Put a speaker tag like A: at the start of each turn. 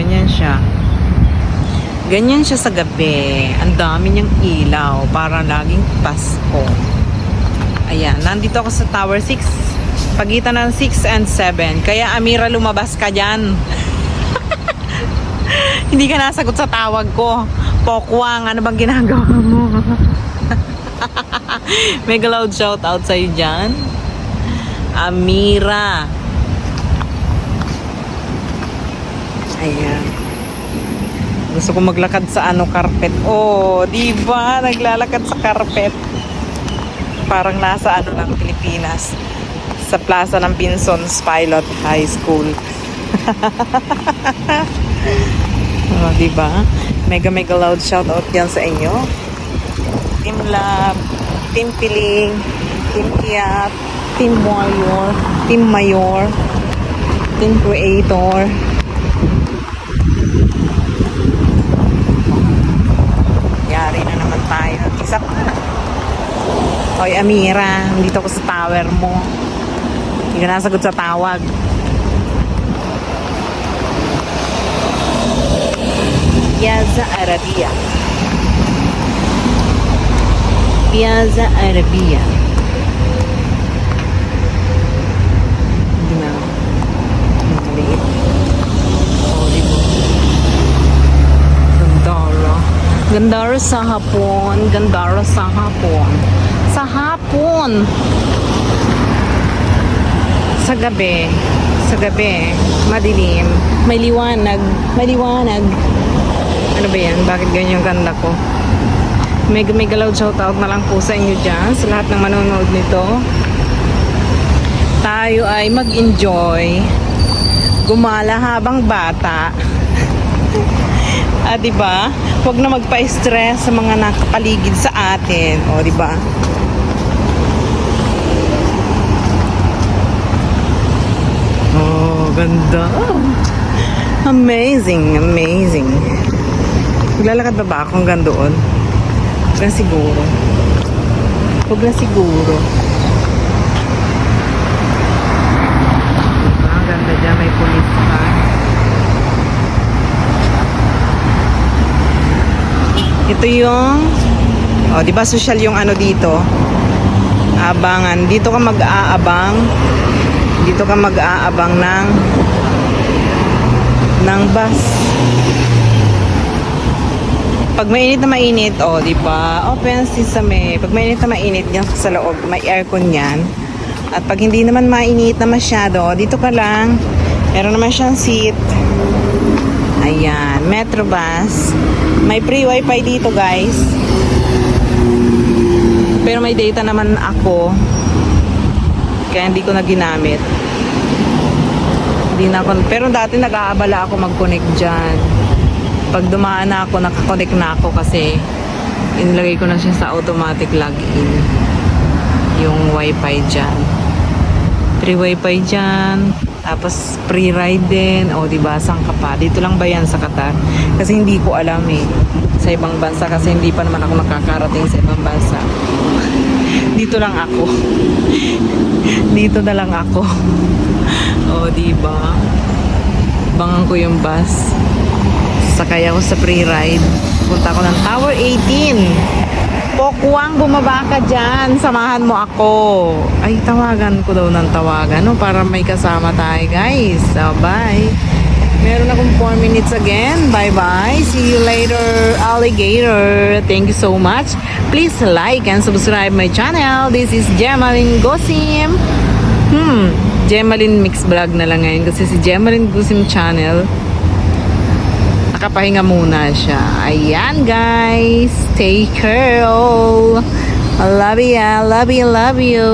A: ganyan siya. Ganyan siya sa gabi. Ang dami niyang ilaw. Para laging Pasko. Ayan. Nandito ako sa Tower 6. Pagitan ng 6 and 7. Kaya Amira, lumabas ka dyan. Hindi ka nasagot sa tawag ko. Pokwang, ano bang ginagawa mo? Mega loud shout out sa'yo dyan. Amira. Ayan. Gusto ko maglakad sa carpet. Oh, di ba? Naglalakad sa carpet. Parang nasa lang, Pilipinas. Sa plaza ng Pinsons Pilot High School. Oh, di ba? Mega loud shout out yan sa inyo. Team Lab, Team Piling, Team Kiat, Team Warrior, Team Mayor, Team Creator. Yari na naman tayo. Isa pa. Oy, Amira, dito ako sa tower mo. Hindi ka nasagot sa tawag. Piazza Arabia. Piazza Arabia. Hindi na. Maliit. Oh, di ba? Gandara. Gandara sa hapon. Gandara sa hapon. Sa hapon. Sa gabi. Sa gabi. Madilim. May liwanag. May liwanag. Ano ba yan? Bakit ganyan yung ganda ko? Mega loud shoutout na lang po sa inyo dyan. Sa lahat ng manonood nito. Tayo ay mag-enjoy. Gumala habang bata. Diba? Huwag na magpa-stress sa mga nakapaligid sa atin. O, diba? Oh, ganda. Amazing, amazing. Maglalakad ba ako hanggang doon? Huwag na siguro. Huwag na siguro. Diba? Ang ganda dyan. May police car. Ito yung diba social yung dito? Abangan. Dito ka mag-aabang. Dito ka mag-aabang ng bus. Pag mainit na mainit, di ba? Open sesame. Pag mainit na mainit, yan sa loob, may aircon yan. At pag hindi naman mainit na masyado, dito ka lang. Meron naman siyang seat. Ayan, Metro bus. May free wifi dito, guys. Pero may data naman ako. Kaya hindi ko na ginamit. Hindi na ako, pero dati nag-aabala ako mag-connect dyan. Pag dumaan na ako, nakakonect na ako kasi inilagay ko na siya sa automatic login. Yung wifi dyan. Free wifi dyan. Tapos free ride din. O diba, saan ka pa? Dito lang ba yan sa Qatar? Kasi hindi ko alam sa ibang bansa kasi hindi pa naman ako nakakarating sa ibang bansa. Dito lang ako. Dito na lang ako. O diba? Bangan ko yung bus. Sakay ako sa free ride. Punta ako ng Tower 18. Pokwang, bumaba ka dyan. Samahan mo ako. Ay, tawagan ko daw ng tawagan. Para may kasama tayo, guys. So, bye. Meron akong 4 minutes again. Bye-bye. See you later, alligator. Thank you so much. Please like and subscribe my channel. This is Gemaline Gosim. Gemaline Mix Vlog na lang ngayon. Kasi si Gemaline Gosim channel, nakapahinga muna siya. Ayan, guys. Take care all. I love you. I love you. I love you.